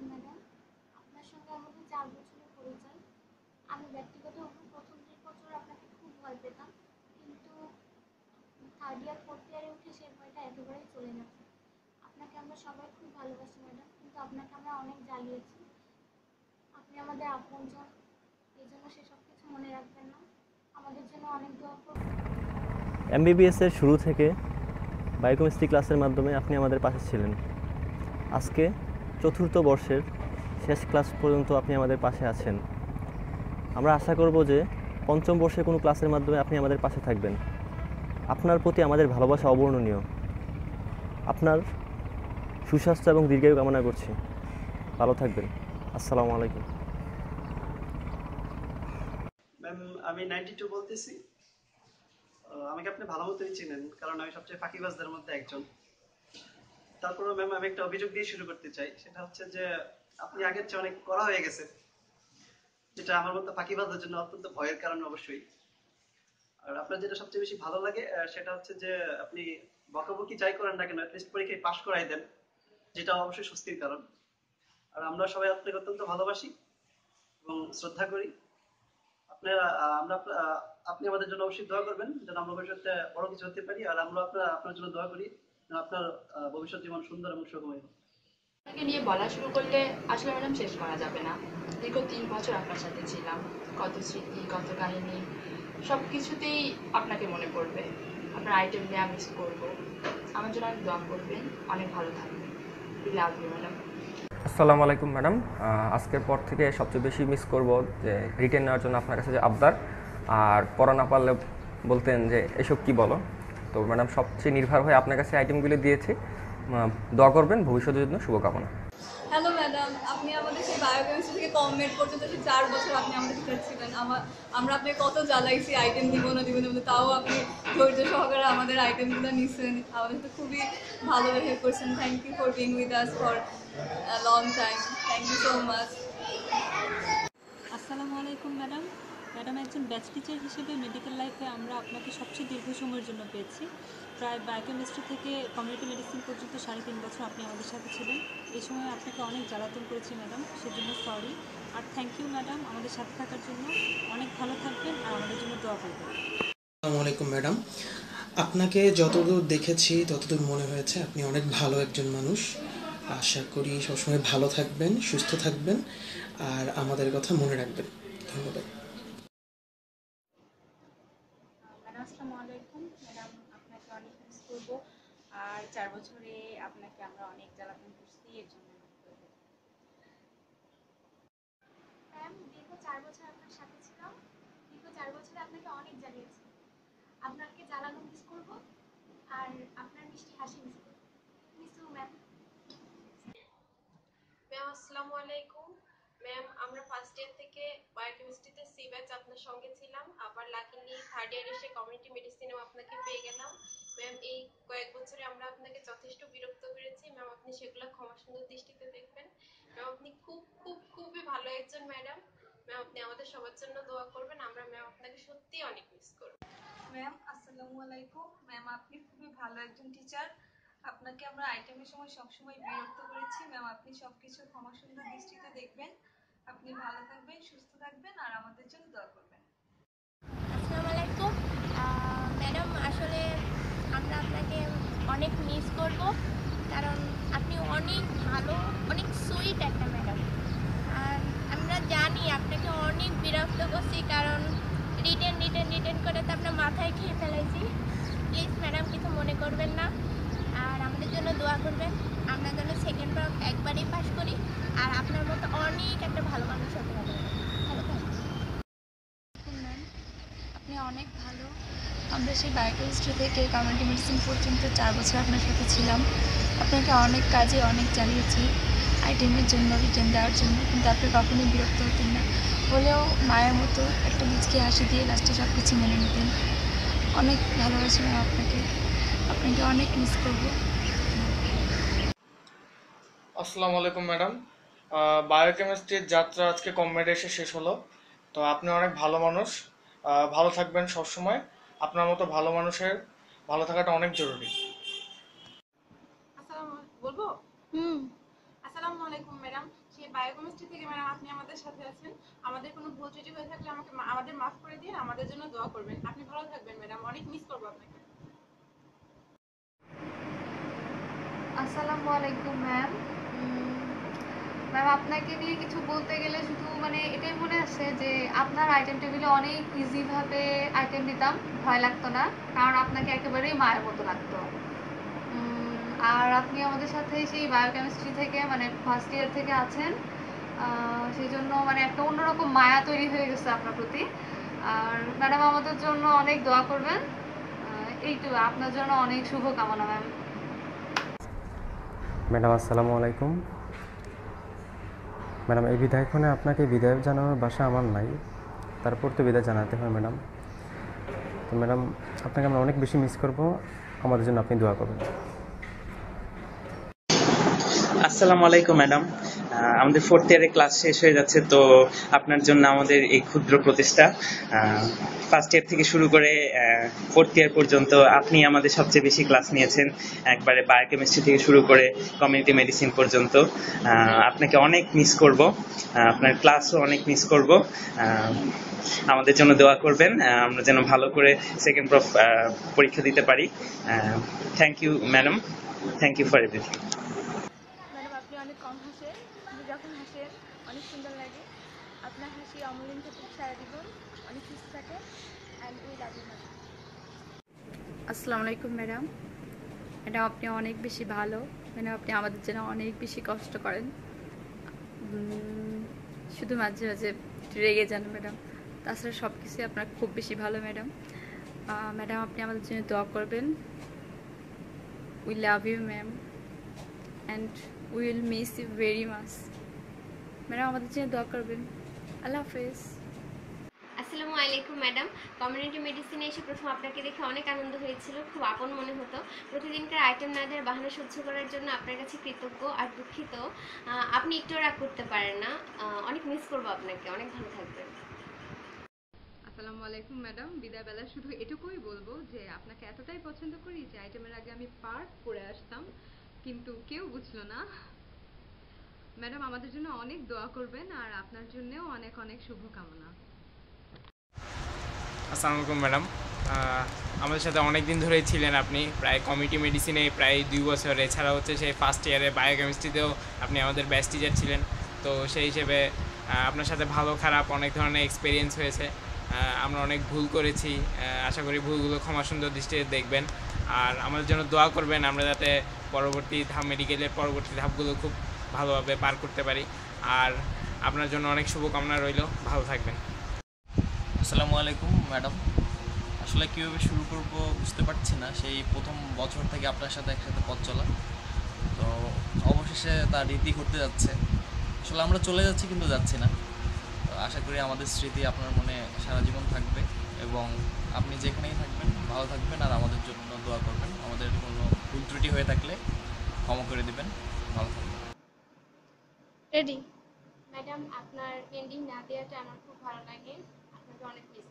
Madam, আপনার সঙ্গে আমাদের ৪ বছরের পরিচয়। আমি ব্যক্তিগতভাবে প্রথম ৩ বছর আপনাকে খুব ভয় পেতাম, কিন্তু থার্ড ইয়ার ফোর্থ ইয়ারে উঠে সেই ভয়টা একেবারেই চলে গেছে। আপনাকে আমরা সবাই খুব ভালোবাসি ম্যাডাম, কিন্তু আপনাকে আমরা অনেক জ্বালিয়েছি। আপনি আমাদের আপনজন, এই জন্য সেসব কিছু মনে রাখবেন না। আমাদের জন্য অনেক দোয়া করবেন। এমবিবিএসের শুরু থেকে বায়োকেমিস্ট্রি ক্লাসের মাধ্যমে আপনি আমাদের পাশে ছিলেন। আজকে চতুর্থ বর্ষের শেষ ক্লাস পর্যন্ত আপনি আমাদের পাশে আছেন। আমরা আশা করব যে পঞ্চম বর্ষের কোনো ক্লাসের মাধ্যমে আপনি আমাদের পাশে থাকবেন। আপনার প্রতি আমাদের ভালোবাসা অবর্ণনীয়। আপনার সুস্বাস্থ্য এবং দীর্ঘায়ু কামনা করছি। ভালো থাকবেন। আসসালামু আলাইকুম। ম্যাম, আমি 92 বলতেছি। আমাকে আপনি ভালো মতোই চিনেন, কারণ আমি সবচেয়ে ফাঁকিবাজদের মধ্যে একজন। তারপরেও ম্যাম, আমি একটা অভিযোগ দিয়ে শুরু করতে চাই। সেটা হচ্ছে যে আপনি আগের চেয়ে অনেক কড়া হয়ে গেছে, যেটা আমার মতো ফাঁকিবাজদের জন্য অত্যন্ত ভয়ের কারণ অবশ্যই। আর আপনার যেটা সবচেয়ে বেশি ভালো লাগে সেটা হচ্ছে যে আপনি বকাবকি যাই করেন না কেন, অ্যাটলিস্ট পরীক্ষায় পাশ করাই দেন, যেটা অবশ্যই স্বস্তির কারণ। আর আমরা সবাই আপনাকে অত্যন্ত ভালোবাসি এবং শ্রদ্ধা করি। আপনারা আমরা আপনি আমাদের জন্য অবশ্যই দোয়া করবেন, যেন আমরা ভবিষ্যতে বড় কিছু হতে পারি। আর আমরা আপনার জন্য দোয়া করি, যেন আপনার ভবিষ্যৎ জীবন সুন্দর এবং সুখময় হোক। আপনাকে নিয়ে বলা শুরু করলে আসলে ম্যাডাম শেষ করা যাবে না। দীর্ঘ ৩ বছর আপনার সাথে ছিলাম, কত স্মৃতি, কত কাহিনী, সব কিছুতেই আপনাকে মনে পড়বে। আপনার আইটেম নিয়ে আমি মিস করবো। আমার জন্য অনেক দোয়া করবেন, অনেক ভালো থাকবেন। Love you madam. আসসালামু আলাইকুম ম্যাডাম। আজকের পর থেকে সবচেয়ে বেশি মিস করব যে রিটেন নেওয়ার জন্য আপনার কাছে যে আবদার, আর পড়া না পারলে বলতেন যে এসব কি বলো। তো ম্যাডাম সবচেয়ে নির্ভর হয়ে আপনার কাছে আইটেমগুলো দিয়েছি। দোয়া করবেন, ভবিষ্যতের জন্য শুভকামনা। হ্যালো ম্যাডাম, আপনি আমাদের সেই বায়োকেমিস্ট্রি থেকে কমমেড পর্যন্ত সেই 4 বছর আপনি আমাদের টিচার ছিলেন। আমরা আপনাকে কত জ্বালাইছি আইটেম দিব না দিব না, তাও আপনি ধৈর্য সহকারে আমাদের আইটেমগুলো নিচ্ছেন, আমাদের সাথে খুবই ভালো বিহেভ করছেন। Thank you for being with us for long time. Thank you so much. আসসালামু আলাইকুম ম্যাডাম। ম্যাডাম একজন ব্যাচ টিচার হিসেবে মেডিকেল লাইফে আমরা আপনাকে সবচেয়ে দীর্ঘ সময়ের জন্য পেয়েছি। প্রায় বায়োকেমিস্ট্রি থেকে কমিউনিটি মেডিসিন পর্যন্ত 3.5 বছর আপনি আমাদের সাথে ছিলেন। এই সময় আপনাকে অনেক জ্বালাতন করেছি ম্যাডাম, সেজন্য সরি। আর থ্যাংক ইউ ম্যাডাম আমাদের সাথে থাকার জন্য। অনেক ভালো থাকবেন আর আমাদের জন্য দোয়া করবেন। আসসালামু আলাইকুম ম্যাডাম, আপনাকে যতদূর দেখেছি ততদূর মনে হয়েছে আপনি অনেক ভালো একজন মানুষ। আশা করি সবসময় ভালো থাকবেন, সুস্থ থাকবেন, আর আমাদের কথা মনে রাখবেন। ধন্যবাদ। ম্যাডাম আসসালামু আলাইকুম। ম্যাডাম আপনাকে অনেক মিস করবো, আর 4 বছরে আপনাকে আমরা অনেক জ্বালাতন করছি, এর জন্য ম্যাম, দীর্ঘ ৪ বছর আপনার সাথে ছিলাম। দীর্ঘ ৪ বছরে আপনাকে অনেক জ্বালিয়েছি। আপনাকে জ্বালানো মিস করবো, আর আপনার মিষ্টি হাসি মিস করবো। Miss you ma'am. ম্যাম আসসালামু আলাইকুম। ম্যাম, আমরা ফার্স্ট ইয়ার থেকে বায়োকেমিস্ট্রিতে সি ব্যাচ আপনার সঙ্গে ছিলাম, আবার লাকিলি থার্ড ইয়ার এসে কমিউনিটি মেডিসিনেও আপনাকে পেয়ে গেলাম। ম্যাম, এই কয়েক বছরে আমরা আপনাকে যথেষ্ট বিরক্ত করেছি। ম্যাম, আপনি সেগুলো ক্ষমা সুন্দর দৃষ্টিতে দেখবেন। ম্যাম, আপনি খুব খুব খুবই ভালো একজন ম্যাডাম। ম্যাম, আপনি আমাদের সবার জন্য দোয়া করবেন। আমরা ম্যাম আপনাকে সত্যিই অনেক মিস করব। ম্যাম আসসালামু আলাইকুম। ম্যাম আপনি খুবই ভালো একজন টিচার, আপনাকে আমরা আইটেমের সময় সবসময় বিরক্ত করেছি। ম্যাম আপনি সবকিছু ক্ষমা সুন্দর দৃষ্টিতে দেখবেন। আপনি ভালো থাকবেন, সুস্থ থাকবেন, আর আমাদের জন্য দোয়া করবেন। আসসালামু আলাইকুম ম্যাডাম, আসলে আমরা আপনাকে অনেক মিস করব, কারণ আপনি অনেক ভালো, অনেক সুইট একটা ম্যাডাম। আর আমরা জানি আপনাকে অনেক বিরক্ত করছি, কারণ রিটেন করে তো আপনার মাথায় খেয়ে ফেলেছি। প্লিজ ম্যাডাম কিছু মনে করবেন না, আর আমাদের জন্য দোয়া করবেন। আমরা যেন সেকেন্ড রাউন্ড একবারেই পাস করি, আর আপনার মতো অনেক একটা ভালো মানুষ হতে হবে। ভালো থাকবেন ম্যাম, আপনি অনেক ভালো। আমরা সেই বায়োকেমিস্ট্রি থেকে কমিউনিটি মেডিসিন পর্যন্ত 4 বছর আপনার সাথে ছিলাম। আপনাকে অনেক কাজে অনেক জানিয়েছি আইটেমের জন্য, রিটেন দেওয়ার জন্য, কিন্তু আপনি কখনোই বিরক্ত হতেন না। হলেও মায়ের মতো একটা মুচকি হাসি দিয়ে লাস্টে সব কিছু মেনে নিতেন। অনেক ভালোবাসি ম্যাম আপনাকে অনেক মিস করব। আসসালামু আলাইকুম ম্যাডাম। বায়োকেমিস্ট্রির যাত্রা আজকে কমমেডে এসে শেষ হলো। তো আপনি অনেক ভালো মানুষ, ভালো থাকবেন সবসময়। আপনার মতো ভালো মানুষের ভালো থাকাটা অনেক জরুরি। বলবো। আসসালামু আলাইকুম ম্যাডাম। বায়োকেমিস্ট্রি থেকে ম্যাডাম আপনি আমাদের সাথে আছেন। আমাদের কোনো ভুল ত্রুটি হয়ে থাকলে আমাদের মাফ করে দিয়ে আমাদের জন্য দোয়া করবেন। আপনি ভালো থাকবেন ম্যাডাম, অনেক মিস করবো আপনাকে। আসসালামু আলাইকুম ম্যাম। ম্যাম আপনাকে নিয়ে কিছু বলতে গেলে শুধু মানে এটাই মনে আসে যে আপনার আইটেম টেবিলে অনেক ইজিভাবে আইটেম দিতাম, ভয় লাগতো না, কারণ আপনাকে একেবারেই মায়ের মতো লাগতো। আর আপনি আমাদের সাথে সেই বায়োকেমিস্ট্রি থেকে মানে ফার্স্ট ইয়ার থেকে আছেন, সেই জন্য মানে একটা অন্যরকম মায়া তৈরি হয়ে গেছে আপনার প্রতি। আর ম্যাডাম আমাদের জন্য অনেক দোয়া করবেন, এইটুকু আপনার জন্য অনেক শুভকামনা ম্যাম। ম্যাডাম আসসালামু আলাইকুম। ম্যাডাম এই বিদায়ক্ষণে আপনাকে বিদায় জানানোর বাসা আমার নাই, তারপর তো বিদায় জানাতে হয় ম্যাডাম। তো ম্যাডাম আপনাকে আমরা অনেক বেশি মিস করব, আমাদের জন্য আপনি দোয়া করবেন। আসসালামু আলাইকুম ম্যাডাম, আমাদের 4th ইয়ারের ক্লাস শেষ হয়ে যাচ্ছে, তো আপনার জন্য আমাদের এই ক্ষুদ্র প্রচেষ্টা। ফার্স্ট ইয়ার থেকে শুরু করে 4th ইয়ার পর্যন্ত আপনি আমাদের সবচেয়ে বেশি ক্লাস নিয়েছেন, একবারে বায়োকেমিস্ট্রি থেকে শুরু করে কমিউনিটি মেডিসিন পর্যন্ত। আপনাকে অনেক মিস করব, আপনার ক্লাসও অনেক মিস করব। আমাদের জন্য দোয়া করবেন, আমরা যেন ভালো করে সেকেন্ড পরীক্ষা দিতে পারি। Thank you madam, thank you for everything. Madam আপনি অনেক কম হাসেন, কিন্তু যখন হাসেন অনেক সুন্দর লাগে। আপনার হাসি অমূল্যন থেকে সারা জীবন অনেক সুস্থ থাকে। And we love you madam. আসসালামু আলাইকুম ম্যাডাম। ম্যাডাম আপনি অনেক বেশি ভালো, ম্যাডাম আপনি আমাদের জন্য অনেক বেশি কষ্ট করেন, শুধু মাঝে মাঝে রেগে যান ম্যাডাম, তাছাড়া সব কিছুই আপনার খুব বেশি ভালো ম্যাডাম। ম্যাডাম আপনি আমাদের জন্য দোয়া করবেন। We love you ma'am and we will miss you very much. Madam আমাদের জন্য দোয়া করবেন। আল্লাহ হাফেজ। আসসালামু আলাইকুম ম্যাডাম। কমিউনিটি মেডিসিনে এসে প্রথম আপনাকে দেখে অনেক আনন্দ হয়েছিল, খুব আপন মনে হতো। প্রতিদিনকার আইটেম না দেওয়ার বাহানা সহ্য করার জন্য আপনার কাছে কৃতজ্ঞ আর দুঃখিত। আপনি একটুও রাগ করতে পারেন না, অনেক মিস করবো আপনাকে, অনেক ভালো থাকবেন। আসসালামু আলাইকুম ম্যাডাম। বিদায়বেলা শুধু এটুকুই বলবো যে আপনাকে এতটাই পছন্দ করি যে আইটেমের আগে আমি পার্ট পরে আসতাম, কিন্তু কেউ বুঝলো না। ম্যাডাম আমাদের জন্য অনেক দোয়া করবেন, আর আপনার জন্যও অনেক অনেক শুভকামনা। আসসালামু আলাইকুম ম্যাডাম, আমাদের সাথে অনেক দিন ধরেই ছিলেন আপনি, প্রায় কমিউনিটি মেডিসিনে প্রায় 2 বছর। এছাড়া হচ্ছে সেই ফার্স্ট ইয়ারে বায়োকেমিস্ট্রিতেও আপনি আমাদের ব্যাচ টিচার ছিলেন। তো সেই হিসেবে আপনার সাথে ভালো খারাপ অনেক ধরনের এক্সপিরিয়েন্স হয়েছে, আমরা অনেক ভুল করেছি। আশা করি ভুলগুলো ক্ষমা সুন্দর দৃষ্টিতে দেখবেন, আর আমাদের জন্য দোয়া করবেন আমরা যাতে পরবর্তী ধাপ, মেডিকেলের পরবর্তী ধাপগুলো খুব ভালোভাবে পার করতে পারি। আর আপনার জন্য অনেক শুভকামনা রইল, ভালো থাকবেন। আসসালামু আলাইকুম ম্যাডাম। আসলে কীভাবে শুরু করব বুঝতে পারছি না, সেই প্রথম বছর থেকে আপনার সাথে একসাথে পথ চলা, তো অবশেষে তার রীতি করতে যাচ্ছে। আসলে আমরা চলে যাচ্ছি কিন্তু যাচ্ছি না, তো আশা করি আমাদের স্মৃতি আপনার মনে সারা জীবন থাকবে, এবং আপনি যেখানেই থাকবেন ভালো থাকবেন, আর আমাদের জন্য দোয়া করবেন। আমাদের কোনো ভুল ত্রুটি হয়ে থাকলে ক্ষমা করে দিবেন, ভালো থাকবেন। রেডি ম্যাডাম আপনার পেন্ডিং না দেওয়াটা আমার খুব ভালো লাগে, আপনাকে অনেক মিস